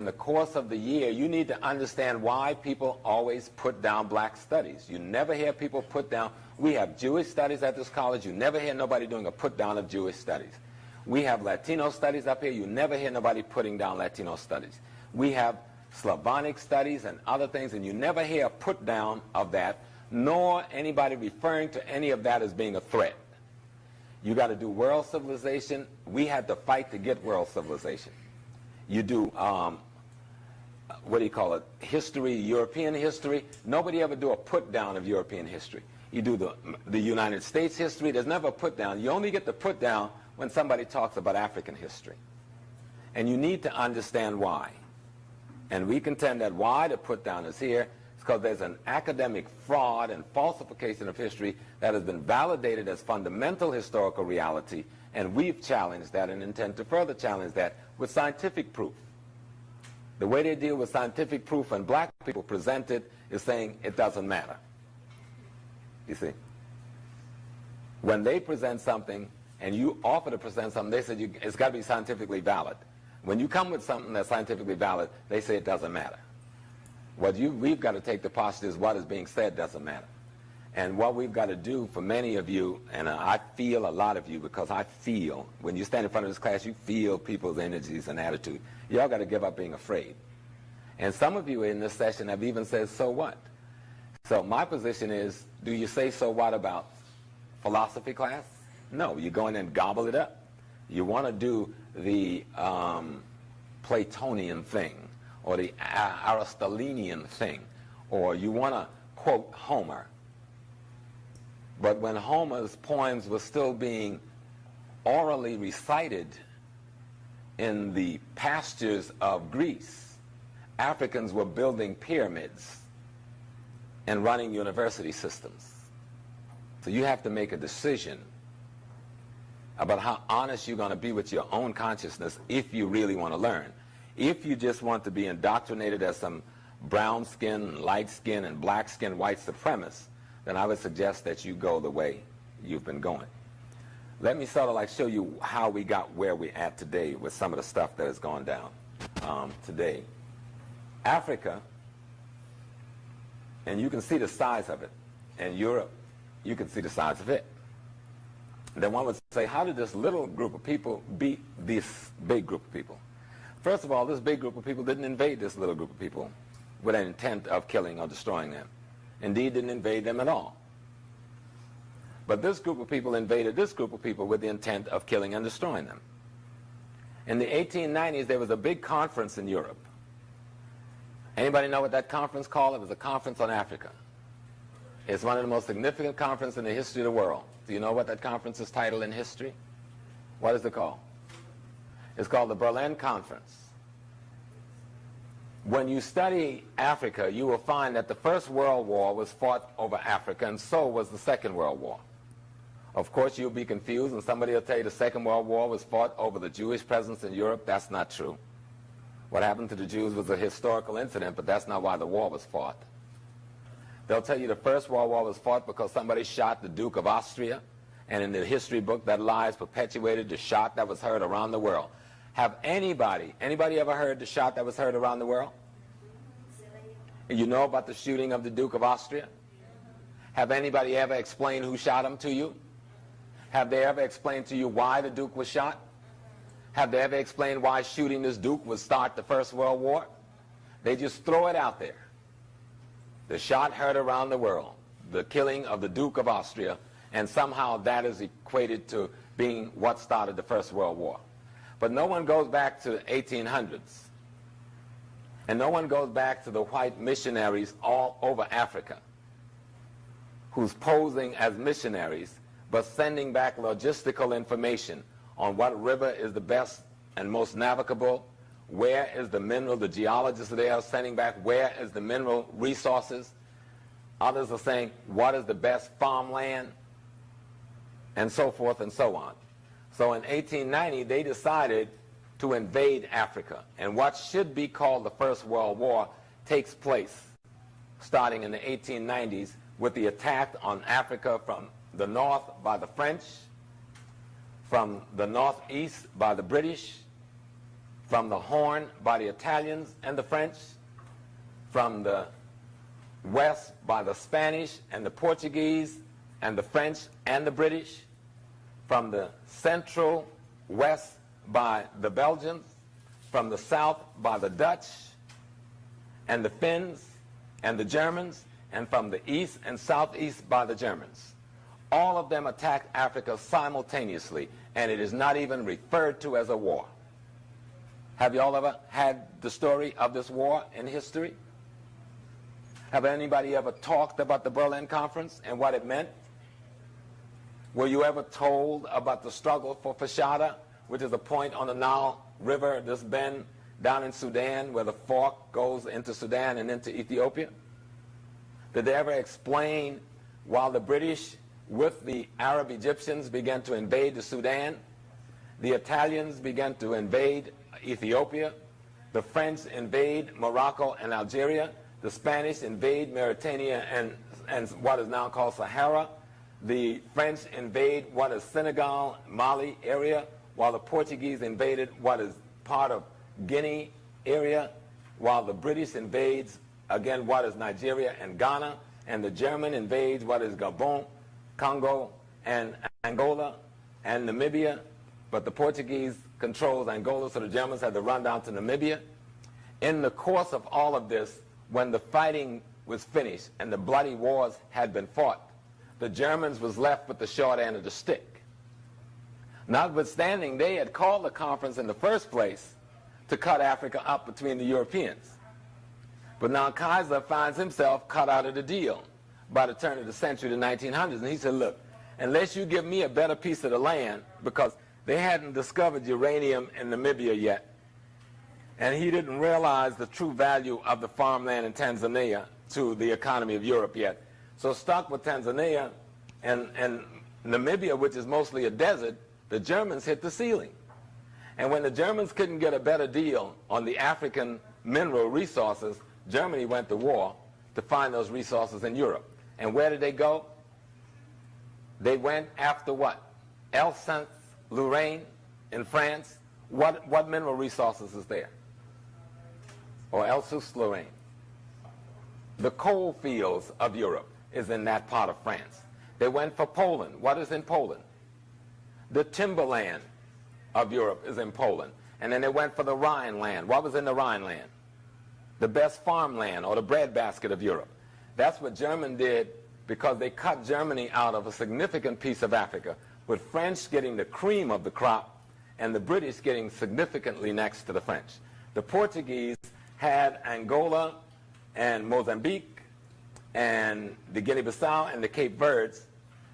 in the course of the year, you need to understand why people always put down black studies. You never hear people put down, we have Jewish studies at this college, you never hear nobody doing a put down of Jewish studies. We have Latino studies up here, you never hear nobody putting down Latino studies. We have Slavonic studies and other things, and you never hear a put down of that, nor anybody referring to any of that as being a threat. You got to do world civilization. We had to fight to get world civilization. You do what do you call it, history, European history. Nobody ever do a put down of European history. You do the United States history. There's never a put down. You only get the put down when somebody talks about African history. And you need to understand why. And we contend that why the put down is here is because there's an academic fraud and falsification of history that has been validated as fundamental historical reality, and we've challenged that and intend to further challenge that with scientific proof. The way they deal with scientific proof when black people present it is saying it doesn't matter. You see? When they present something and you offer to present something, they say it's got to be scientifically valid. When you come with something that's scientifically valid, they say it doesn't matter. What we've got to take the posture is what is being said doesn't matter. And what we've got to do for many of you, and I feel a lot of you, because I feel, when you stand in front of this class, you feel people's energies and attitude. Y'all got to give up being afraid. And some of you in this session have even said, so what? So my position is, do you say so what about philosophy class? No, you go in and gobble it up. You want to do the Platonian thing, or the Aristotelian thing, or you want to quote Homer. But when Homer's poems were still being orally recited in the pastures of Greece, Africans were building pyramids and running university systems. So you have to make a decision about how honest you're going to be with your own consciousness if you really want to learn. If you just want to be indoctrinated as some brown skin, light skin, and black skin white supremacist, then I would suggest that you go the way you've been going. Let me sort of like show you how we got where we're at today with some of the stuff that has gone down today. Africa, and you can see the size of it, and Europe, you can see the size of it. Then one would say, how did this little group of people beat this big group of people? First of all, this big group of people didn't invade this little group of people with an intent of killing or destroying them. Indeed, didn't invade them at all. But this group of people invaded this group of people with the intent of killing and destroying them. In the 1890s, there was a big conference in Europe. Anybody know what that conference called? It was a conference on Africa. It's one of the most significant conferences in the history of the world. Do you know what that conference is titled in history? What is it called? It's called the Berlin Conference. When you study Africa, you will find that the First World War was fought over Africa, and so was the Second World War. Of course, you'll be confused, and somebody will tell you the Second World War was fought over the Jewish presence in Europe. That's not true. What happened to the Jews was a historical incident, but that's not why the war was fought. They'll tell you the First World War was fought because somebody shot the Duke of Austria, and in the history book, that lie is perpetuated, the shot that was heard around the world. Have anybody ever heard the shot that was heard around the world? You know about the shooting of the Duke of Austria? Have anybody ever explained who shot him to you? Have they ever explained to you why the Duke was shot? Have they ever explained why shooting this Duke would start the First World War? They just throw it out there. The shot heard around the world, the killing of the Duke of Austria, and somehow that is equated to being what started the First World War. But no one goes back to the 1800s. And no one goes back to the white missionaries all over Africa who's posing as missionaries but sending back logistical information on what river is the best and most navigable, where is the mineral, the geologists there are sending back where is the mineral resources. Others are saying what is the best farmland, and so forth and so on. So in 1890, they decided to invade Africa. And what should be called the First World War takes place starting in the 1890s with the attack on Africa from the north by the French, from the northeast by the British, from the Horn by the Italians and the French, from the west by the Spanish and the Portuguese and the French and the British, from the central west by the Belgians, from the south by the Dutch and the Finns and the Germans, and from the east and southeast by the Germans. All of them attacked Africa simultaneously, and it is not even referred to as a war. Have you all ever had the story of this war in history? Have anybody ever talked about the Berlin Conference and what it meant? Were you ever told about the struggle for Fashada, which is a point on the Nile River, this bend down in Sudan, where the fork goes into Sudan and into Ethiopia? Did they ever explain, while the British with the Arab Egyptians began to invade the Sudan, the Italians began to invade Ethiopia, the French invade Morocco and Algeria, the Spanish invade Mauritania and what is now called Sahara, the French invade what is Senegal, Mali area, while the Portuguese invaded what is part of Guinea area, while the British invades, again, what is Nigeria and Ghana, and the German invades what is Gabon, Congo, and Angola, and Namibia, but the Portuguese controls Angola, so the Germans had to run down to Namibia. In the course of all of this, when the fighting was finished and the bloody wars had been fought, the Germans was left with the short end of the stick. Notwithstanding, they had called the conference in the first place to cut Africa up between the Europeans. But now Kaiser finds himself cut out of the deal by the turn of the century, the 1900s. And he said, look, unless you give me a better piece of the land, because they hadn't discovered uranium in Namibia yet, and he didn't realize the true value of the farmland in Tanzania to the economy of Europe yet. So stuck with Tanzania and Namibia, which is mostly a desert, the Germans hit the ceiling. And when the Germans couldn't get a better deal on the African mineral resources, Germany went to war to find those resources in Europe. And where did they go? They went after what? Alsace-Lorraine in France. What mineral resources is there? Or Alsace-Lorraine. The coal fields of Europe is in that part of France. They went for Poland. What is in Poland? The timberland of Europe is in Poland. And then they went for the Rhineland. What was in the Rhineland? The best farmland, or the breadbasket of Europe. That's what Germany did, because they cut Germany out of a significant piece of Africa, with French getting the cream of the crop and the British getting significantly next to the French. The Portuguese had Angola and Mozambique and the Guinea-Bissau and the Cape Verdes.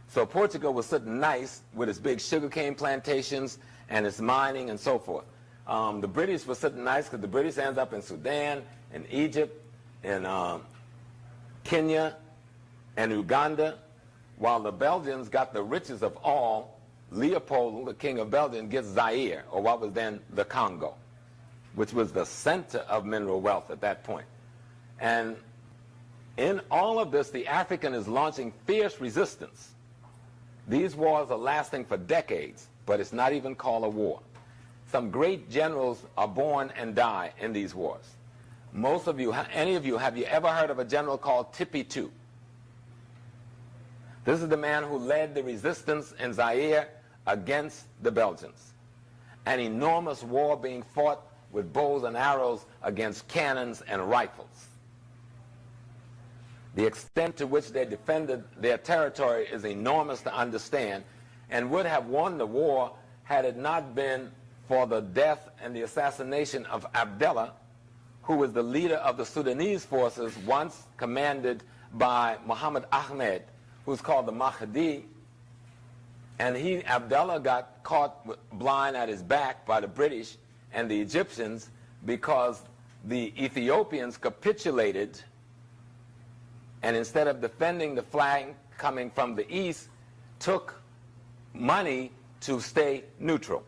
So Portugal was sitting nice with its big sugarcane plantations and its mining and so forth. The British were sitting nice because the British ends up in Sudan, in Egypt, in Kenya, and Uganda, while the Belgians got the richest of all. Leopold, the king of Belgium, gets Zaire, or what was then the Congo, which was the center of mineral wealth at that point. And in all of this, the African is launching fierce resistance. These wars are lasting for decades, but it's not even called a war. Some great generals are born and die in these wars. Most of you, any of you, have you ever heard of a general called Tippy II? This is the man who led the resistance in Zaire against the Belgians. An enormous war being fought with bows and arrows against cannons and rifles. The extent to which they defended their territory is enormous to understand, and would have won the war had it not been for the death and the assassination of Abdallah, who was the leader of the Sudanese forces once commanded by Muhammad Ahmed, who's called the Mahdi. And Abdallah got caught blind at his back by the British and the Egyptians because the Ethiopians capitulated, and instead of defending the flank coming from the east, took money to stay neutral.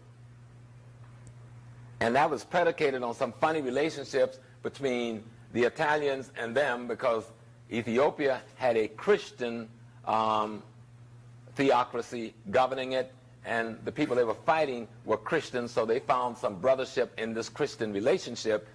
And that was predicated on some funny relationships between the Italians and them, because Ethiopia had a Christian theocracy governing it, and the people they were fighting were Christians, so they found some brothership in this Christian relationship.